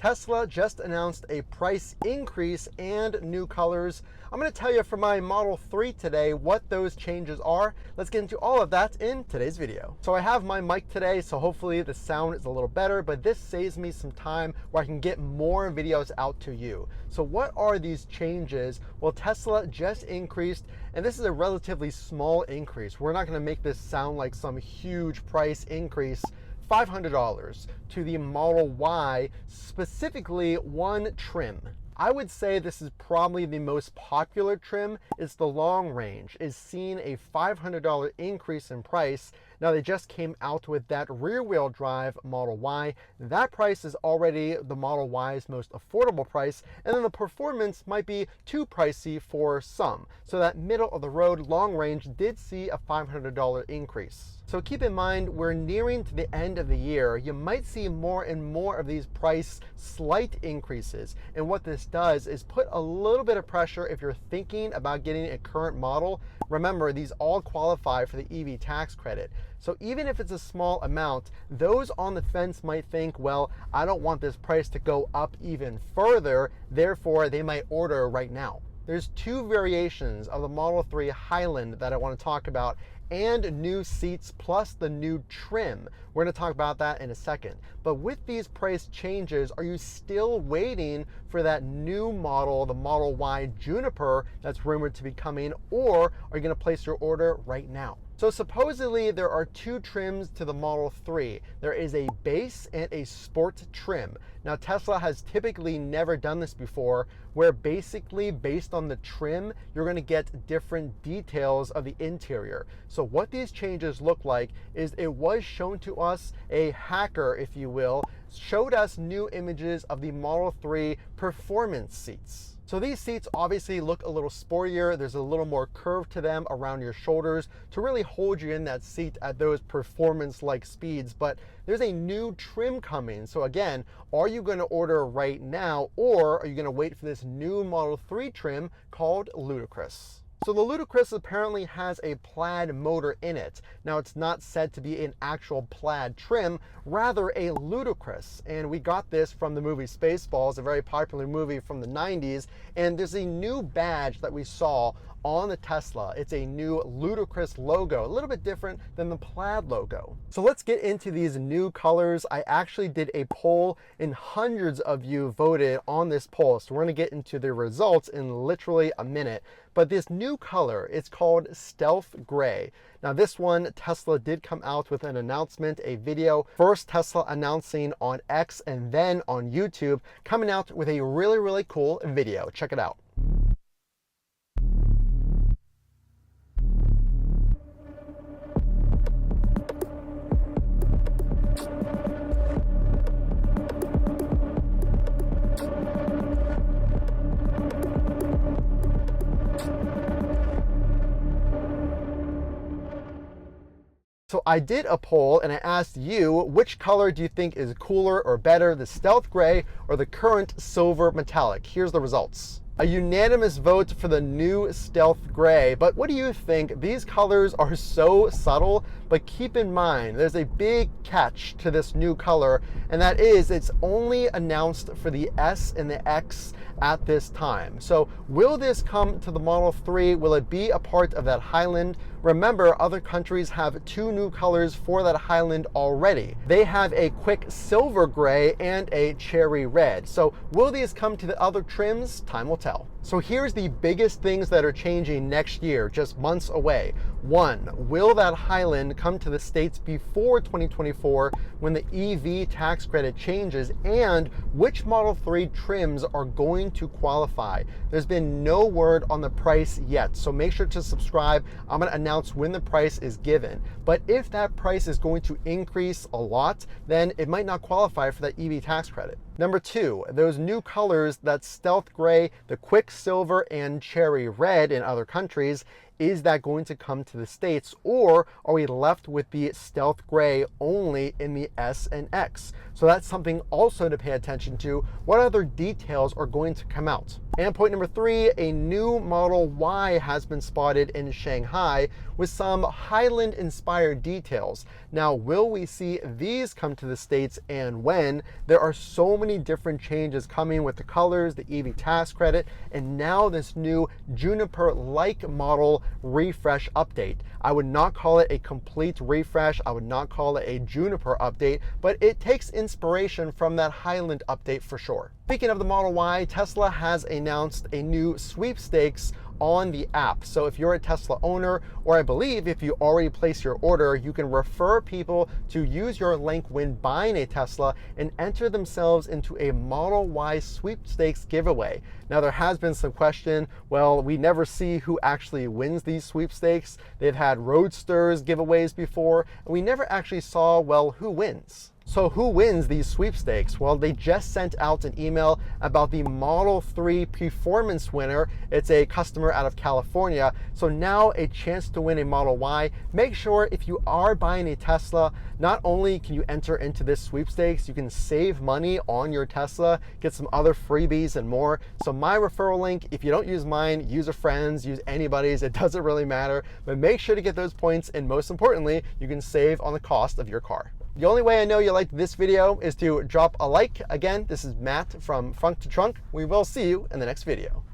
Tesla just announced a price increase and new colors. I'm going to tell you for my Model 3 today what those changes are. Let's get into all of that in today's video. So I have my mic today, so hopefully the sound is a little better, but this saves me some time where I can get more videos out to you. So what are these changes? Well, Tesla just increased, and this is a relatively small increase. We're not going to make this sound like some huge price increase. $500 to the Model Y, specifically one trim. I would say this is probably the most popular trim. It's the long range. It's seen a $500 increase in price. Now they just came out with that rear wheel drive Model Y. That price is already the Model Y's most affordable price, and then the performance might be too pricey for some. So that middle of the road long range did see a $500 increase. So keep in mind, we're nearing to the end of the year. You might see more and more of these price slight increases. And what this does is put a little bit of pressure if you're thinking about getting a current model. Remember, these all qualify for the EV tax credit. So even if it's a small amount, those on the fence might think, well, I don't want this price to go up even further, therefore they might order right now. There's two variations of the Model 3 Highland that I want to talk about, and new seats plus the new trim. We're going to talk about that in a second. But with these price changes, are you still waiting for that new model, the Model Y Juniper that's rumored to be coming, or are you going to place your order right now? So supposedly there are two trims to the Model 3. There is a base and a sport trim. Now Tesla has typically never done this before, where basically based on the trim, you're going to get different details of the interior. So what these changes look like is it was shown to us, a hacker, if you will, showed us new images of the Model 3 performance seats. So these seats obviously look a little sportier. There's a little more curve to them around your shoulders to really hold you in that seat at those performance-like speeds. But there's a new trim coming. So again, are you going to order right now, or are you going to wait for this new Model 3 trim called Ludicrous? So the Ludicrous apparently has a plaid motor in it. Now it's not said to be an actual plaid trim, rather a Ludicrous. And we got this from the movie Spaceballs, a very popular movie from the 90s. And there's a new badge that we saw on the Tesla. It's a new Ludicrous logo, a little bit different than the plaid logo. So let's get into these new colors. I actually did a poll and hundreds of you voted on this poll. So we're going to get into the results in literally a minute. But this new color, it's called Stealth Gray. Now this one, Tesla did come out with an announcement, a video. First Tesla announcing on X and then on YouTube, coming out with a really, really cool video. Check it out. So I did a poll and I asked you, which color do you think is cooler or better, the Stealth Gray or the current Silver Metallic? Here's the results. A unanimous vote for the new Stealth Gray. But what do you think? These colors are so subtle, but keep in mind, there's a big catch to this new color, and that is it's only announced for the S and the X at this time. So will this come to the Model 3? Will it be a part of that Highland? Remember, other countries have two new colors for that Highland already. They have a quick silver gray and a cherry red. So will these come to the other trims? Time will tell. So here's the biggest things that are changing next year, just months away. One, will that Highland come to the States before 2024 when the EV tax credit changes, and which Model 3 trims are going to qualify? There's been no word on the price yet, so make sure to subscribe. I'm going to announce when the price is given. But if that price is going to increase a lot, then it might not qualify for that EV tax credit. Number two, those new colors, that Stealth Gray, the Quicksilver, and Cherry Red in other countries, is that going to come to the States, or are we left with the Stealth Gray only in the S and X? So that's something also to pay attention to. What other details are going to come out? And point number three, a new Model Y has been spotted in Shanghai with some Highland inspired details. Now, will we see these come to the States and when? There are so many many different changes coming with the colors, the EV tax credit, and now this new Juniper-like model refresh update. I would not call it a complete refresh. I would not call it a Juniper update, but it takes inspiration from that Highland update for sure. Speaking of the Model Y, Tesla has announced a new sweepstakes on the app. So if you're a Tesla owner, or I believe if you already place your order, you can refer people to use your link when buying a Tesla and enter themselves into a Model Y sweepstakes giveaway. Now there has been some question, well, we never see who actually wins these sweepstakes. They've had Roadsters giveaways before, and we never actually saw, well, who wins? So who wins these sweepstakes? Well, they just sent out an email about the Model 3 performance winner. It's a customer out of California. So now a chance to win a Model Y. Make sure if you are buying a Tesla, not only can you enter into this sweepstakes, you can save money on your Tesla, get some other freebies and more. So my referral link, if you don't use mine, use a friend's, use anybody's, it doesn't really matter. But make sure to get those points, and most importantly, you can save on the cost of your car. The only way I know you liked this video is to drop a like. Again, this is Matt from Frunk to Trunk. We will see you in the next video.